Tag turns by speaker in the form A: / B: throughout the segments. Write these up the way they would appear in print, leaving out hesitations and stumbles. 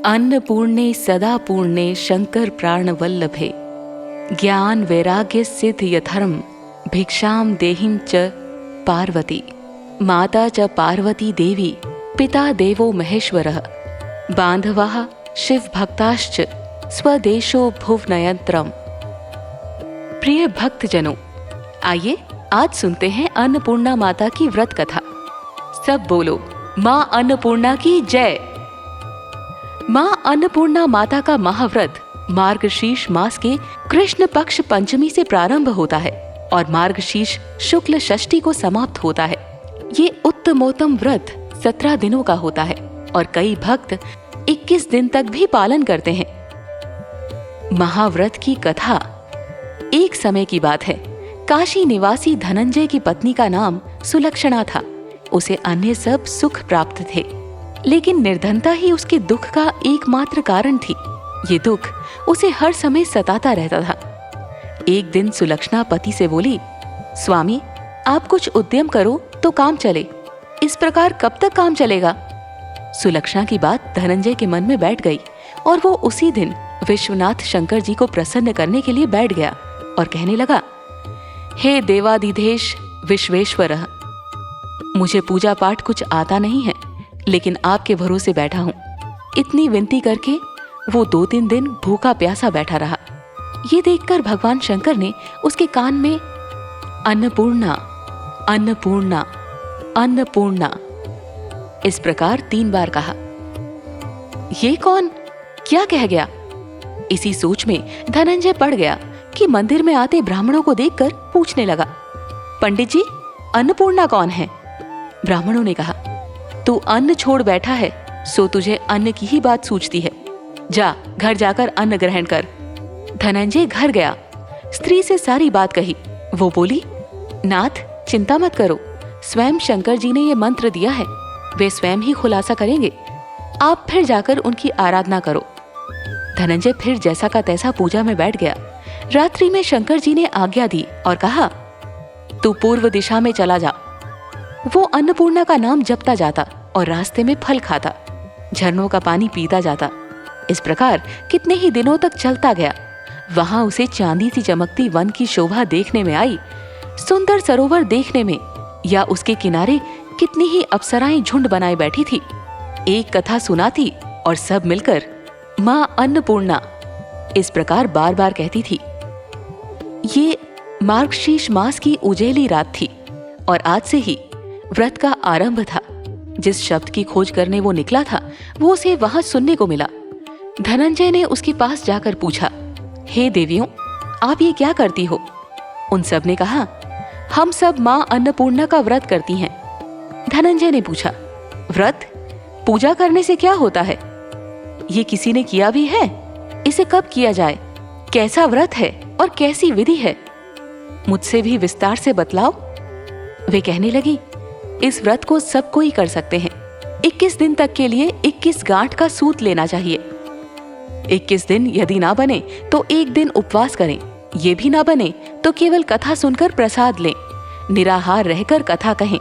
A: अन्नपूर्णे सदा पूर्णे शंकर प्राण वल्लभे ज्ञान वैराग्य सिद्ध यथर्म भिक्षाम देहिं च पार्वती। माता च पार्वती देवी पिता देवो महेश्वरः बांधवाः शिव भक्ताश्च स्वदेशो भुवनयंत्रम। प्रिय भक्तजनों, आइए आज सुनते हैं अन्नपूर्णा माता की व्रत कथा। सब बोलो मां अन्नपूर्णा की जय। मां अन्नपूर्णा माता का महाव्रत मार्गशीर्ष मास के कृष्ण पक्ष पंचमी से प्रारंभ होता है और मार्गशीर्ष शुक्ल षष्ठी को समाप्त होता है। ये उत्तमोत्तम व्रत 17 दिनों का होता है और कई भक्त 21 दिन तक भी पालन करते हैं। महाव्रत की कथा। एक समय की बात है, काशी निवासी धनंजय की पत्नी का नाम सुलक्षणा था। उसे अन्य सब सुख प्राप्त थे, लेकिन निर्धनता ही उसके दुख का एकमात्र कारण थी। ये दुख उसे हर समय सताता रहता था। एक दिन सुलक्षणा पति से बोली, स्वामी आप कुछ उद्यम करो तो काम चले, इस प्रकार कब तक काम चलेगा। सुलक्षणा की बात धनंजय के मन में बैठ गई और वो उसी दिन विश्वनाथ शंकर जी को प्रसन्न करने के लिए बैठ गया और कहने लगा, हे देवाधिदेश विश्वेश्वरः, मुझे पूजा पाठ कुछ आता नहीं है, लेकिन आपके भरोसे बैठा हूँ। इतनी विनती करके वो 2-3 दिन भूखा प्यासा बैठा रहा। ये देखकर भगवान शंकर ने उसके कान में अन्नपूर्णा अन्नपूर्णा अन्नपूर्णा इस प्रकार 3 बार कहा। ये कौन क्या कह गया? इसी सोच में धनंजय पड़ गया कि मंदिर में आते ब्राह्मणों को देखकर पूछने लगा, पंडित जी अन्नपूर्णा कौन है? ब्राह्मणों ने कहा, तू अन्न छोड़ बैठा है सो तुझे अन्न की ही बात सूझती है। जा घर जाकर अन्न ग्रहण कर। धनंजय घर गया, स्त्री से सारी बात कही। वो बोली, नाथ चिंता मत करो, स्वयं शंकर जी ने ये मंत्र दिया है, वे स्वयं ही खुलासा करेंगे। आप फिर जाकर उनकी आराधना करो। धनंजय फिर जैसा का तैसा पूजा में बैठ गया। रात्रि में शंकर जी ने आज्ञा दी और कहा, तू पूर्व दिशा में चला जा। वो अन्नपूर्णा का नाम जपता जाता और रास्ते में फल खाता, झरनों का पानी पीता जाता। इस प्रकार कितने ही दिनों तक चलता गया। वहां उसे चांदी सी चमकती वन की शोभा देखने में आई, सुंदर सरोवर देखने में, या उसके किनारे कितनी ही अप्सराएं झुंड बनाए बैठी थी। एक कथा सुनाती और सब मिलकर मां अन्नपूर्णा इस प्रकार बार बार कहती थी। ये मार्गशीर्ष मास की उजेली रात थी और आज से ही व्रत का आरंभ था। जिस शब्द की खोज करने वो निकला था वो उसे वहां सुनने को मिला। धनंजय ने उसके पास जाकर पूछा, हे देवियों आप ये क्या करती हो? उन सब ने कहा, हम सब मां अन्नपूर्णा का व्रत करती हैं। धनंजय ने पूछा, व्रत? पूजा करने से क्या होता है? ये किसी ने किया भी है? इसे कब किया जाए? कैसा व्रत है और कैसी विधि है? मुझसे भी विस्तार से बतलाओ। वे कहने लगी, इस व्रत को सब कोई कर सकते हैं। 21 दिन तक के लिए 21 गांठ का सूत लेना चाहिए। 21 दिन यदि ना बने तो 1 दिन उपवास करें। ये भी ना बने तो केवल कथा सुनकर प्रसाद लें। निराहार रहकर कथा कहें।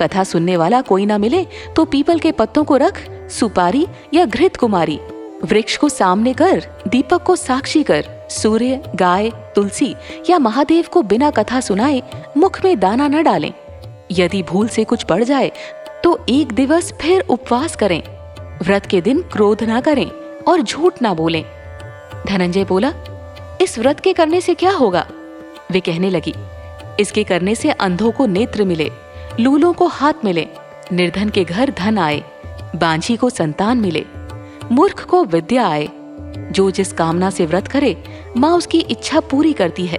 A: कथा सुनने वाला कोई ना मिले तो पीपल के पत्तों को रख, सुपारी या घृत कुमारी, वृक्ष को सामने कर, दीपक को साक्षी कर, सूर्य, गाय, तुलसी या महादेव को बिना कथा सुनाए मुख में दाना न डालें। यदि भूल से कुछ पड़ जाए तो 1 दिवस फिर उपवास करें। व्रत के दिन क्रोध ना करें और झूठ ना बोलें। धनंजय बोला, इस व्रत के करने से क्या होगा? वे कहने लगी, इसके करने से अंधों को नेत्र मिले, लूलों को हाथ मिले, निर्धन के घर धन आए, बांझी को संतान मिले, मूर्ख को विद्या आए। जो जिस कामना से व्रत करे माँ उसकी इच्छा पूरी करती है।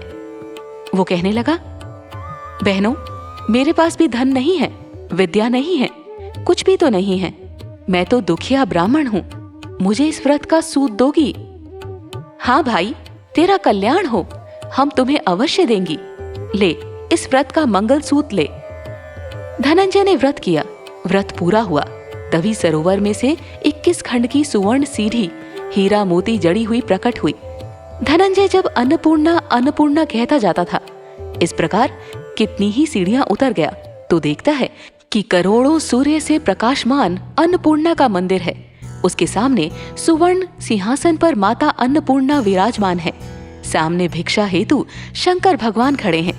A: वो कहने लगा, बहनों मेरे पास भी धन नहीं है, विद्या नहीं है, कुछ भी तो नहीं है। मैं तो दुखिया ब्राह्मण हूँ, मुझे इस व्रत का सूत दोगी? हाँ भाई, तेरा कल्याण हो, हम तुम्हें अवश्य देंगी। ले इस व्रत का मंगल सूत ले। धनंजय ने व्रत किया। व्रत पूरा हुआ तभी सरोवर में से 21 खंड की सुवर्ण सीढ़ी हीरा मोती जड़ी हुई प्रकट हुई। धनंजय जब अन्नपूर्णा अन्नपूर्णा कहता जाता था, इस प्रकार कितनी ही सीढ़ियां उतर गया तो देखता है कि करोड़ों सूर्य से प्रकाशमान अन्नपूर्णा का मंदिर है। उसके सामने सुवर्ण सिंहासन पर माता अन्नपूर्णा विराजमान है। सामने भिक्षा हेतु शंकर भगवान खड़े हैं।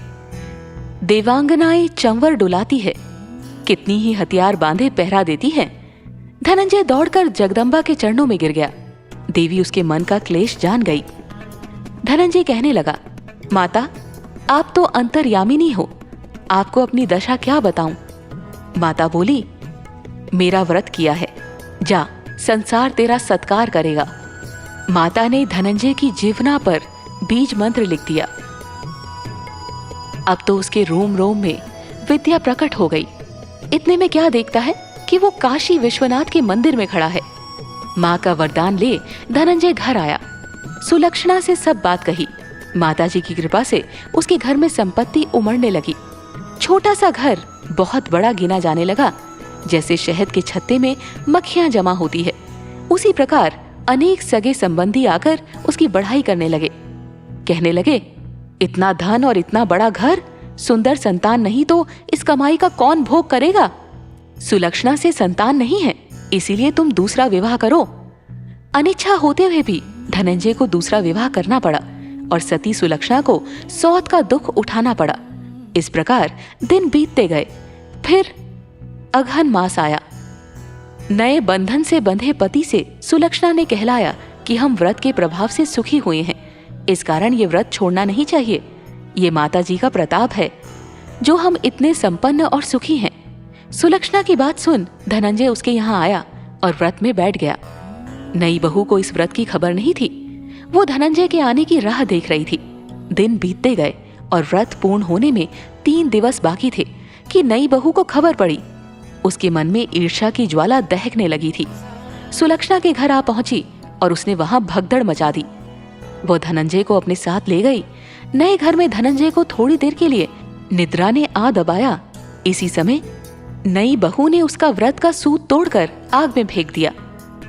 A: देवांगनाएं चंवर डुलाती है। कितनी ही हथियार बांधे पहरा देती है। धनंजय दौड़कर जगदम्बा के चरणों में गिर गया। देवी उसके मन का क्लेश जान गई। धनंजय कहने लगा, माता, आप तो अंतर्यामिनी हो, आपको अपनी दशा क्या बताऊं? माता बोली, मेरा व्रत किया है, जा, संसार तेरा सत्कार करेगा। माता ने धनंजय की जीवना पर बीज मंत्र लिख दिया। अब तो उसके रोम रोम में विद्या प्रकट हो गई। इतने में क्या देखता है कि वो काशी विश्वनाथ के मंदिर में खड़ा है। माँ का वरदान ले धनंजय घर आया। सुलक्षणा से सब बात कही। माताजी की कृपा से उसके घर में संपत्ति उमड़ने लगी। छोटा सा घर बहुत बड़ा गिना जाने लगा। जैसे शहद के छत्ते में मक्खियां जमा होती है, उसी प्रकार अनेक सगे संबंधी आकर उसकी बढ़ाई करने लगे। कहने लगे, इतना धन और इतना बड़ा घर, सुंदर संतान नहीं तो इस कमाई का कौन भोग करेगा? सुलक्षणा से संतान नहीं है, इसीलिए तुम दूसरा विवाह करो। अनिच्छा होते हुए भी धनंजय को दूसरा विवाह करना पड़ा और सती सुलक्षणा को सौत का दुख उठाना पड़ा। इस प्रकार दिन बीतते गए। फिर अगहन मास आया। नए बंधन से बंधे पति से सुलक्षणा ने कहलाया कि हम व्रत के प्रभाव से सुखी हुए हैं, इस कारण ये व्रत छोड़ना नहीं चाहिए। ये माता जी का प्रताप है जो हम इतने संपन्न और सुखी हैं। सुलक्षणा की बात सुन धनंजय उसके यहाँ आया और व्रत में बैठ गया। नई बहू को इस व्रत की खबर नहीं थी। वो धनंजय के आने की राह देख रही थी। दिन बीतते गए और व्रत पूर्ण होने में 3 दिवस बाकी थे कि नई बहू को खबर पड़ी। उसके मन में ईर्ष्या की ज्वाला दहकने लगी थी। सुलक्षणा के घर आ पहुंची और उसने वहां भगदड़ मचा दी। वो धनंजय को अपने साथ ले गई। नए घर में धनंजय को थोड़ी देर के लिए निद्रा ने आ दबाया। इसी समय नई बहू ने उसका व्रत का सूत तोड़कर आग में फेंक दिया।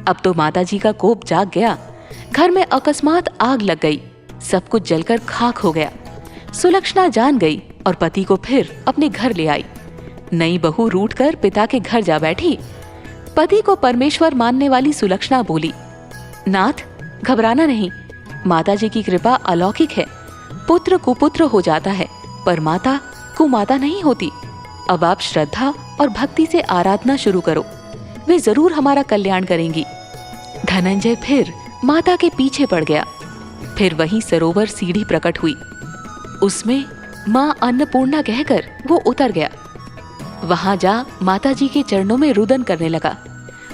A: अब तो माताजी का कोप जाग गया। घर में अकस्मात आग लग गई। सब कुछ जलकर खाक हो गया। सुलक्षणा जान गई और पति को फिर अपने घर ले आई। नई बहू रूठकर पिता के घर जा बैठी। पति को परमेश्वर मानने वाली सुलक्षणा बोली, नाथ, घबराना नहीं, माताजी की कृपा अलौकिक है। पुत्र कुपुत्र हो जाता है पर माता कुमाता नहीं होती। अब आप श्रद्धा और भक्ति से आराधना शुरू करो, वे जरूर हमारा कल्याण करेंगी। धनंजय फिर माता के पीछे पड़ गया। फिर वहीं सरोवर सीढ़ी प्रकट हुई। उसमें माँ अन्नपूर्णा कहकर वो उतर गया। वहां जा माताजी के चरणों में रुदन करने लगा।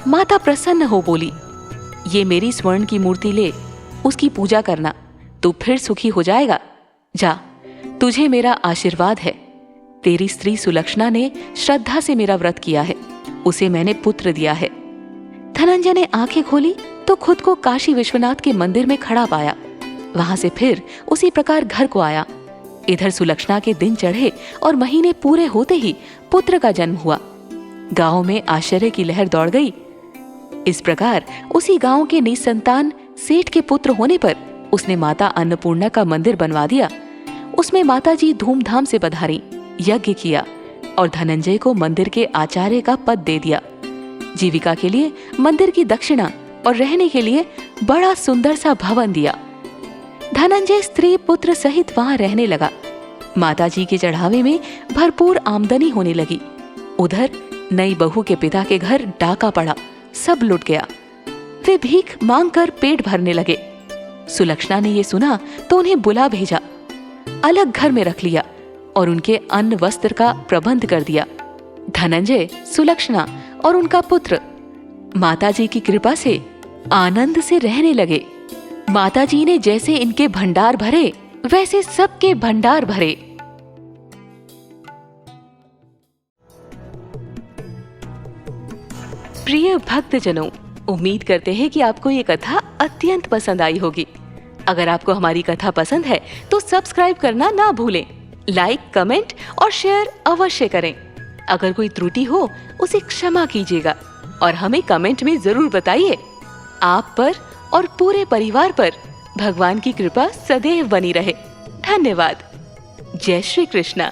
A: माता प्रसन्न हो बोली, ये मेरी स्वर्ण की मूर्ति ले, उसकी पूजा करना, तू फिर सुखी हो जाएगा। जा, तुझे मेरा आशीर्वाद है। तेरी स्त्री सुलक्षणा ने श्रद्धा से मेरा व्रत किया है, उसे मैंने पुत्र दिया है। धनंजय ने आंखें खोली तो खुद को काशी विश्वनाथ के मंदिर में खड़ा पाया। वहां से फिर उसी प्रकार घर को आया। इधर सुलक्षणा के दिन चढ़े और महीने पूरे होते ही पुत्र का जन्म हुआ। गांव में आश्चर्य की लहर दौड़ गई। इस प्रकार उसी गांव के निसंतान सेठ के पुत्र होने पर उसने माता अन्नपूर्णा का मंदिर बनवा दिया। उसमें माताजी धूमधाम से पधारी, यज्ञ किया और धनंजय को मंदिर के आचार्य का पद दे दिया। जीविका के लिए मंदिर की दक्षिणा और रहने के लिए बड़ा सुंदर सा भवन दिया। धनंजय स्त्री पुत्र सहित वहां रहने लगा। माताजी के चढ़ावे में भरपूर आमदनी होने लगी। उधर नई बहू के पिता के घर डाका पड़ा, सब लुट गया। वे भीख मांगकर पेट भरने लगे। सुलक्षणा ने ये सुना तो उन्हें बुला भेजा, अलग घर में रख लिया और उनके अन्न वस्त्र का प्रबंध कर दिया। धनंजय, सुलक्षणा और उनका पुत्र माताजी की कृपा से आनंद से रहने लगे। माताजी ने जैसे इनके भंडार भरे वैसे सबके भंडार भरे। प्रिय भक्तजनों, उम्मीद करते हैं कि आपको ये कथा अत्यंत पसंद आई होगी। अगर आपको हमारी कथा पसंद है तो सब्सक्राइब करना ना भूलें, लाइक, कमेंट और शेयर अवश्य करें। अगर कोई त्रुटि हो उसे क्षमा कीजिएगा और हमें कमेंट में जरूर बताइए। आप पर और पूरे परिवार पर भगवान की कृपा सदैव बनी रहे। धन्यवाद। जय श्री कृष्णा।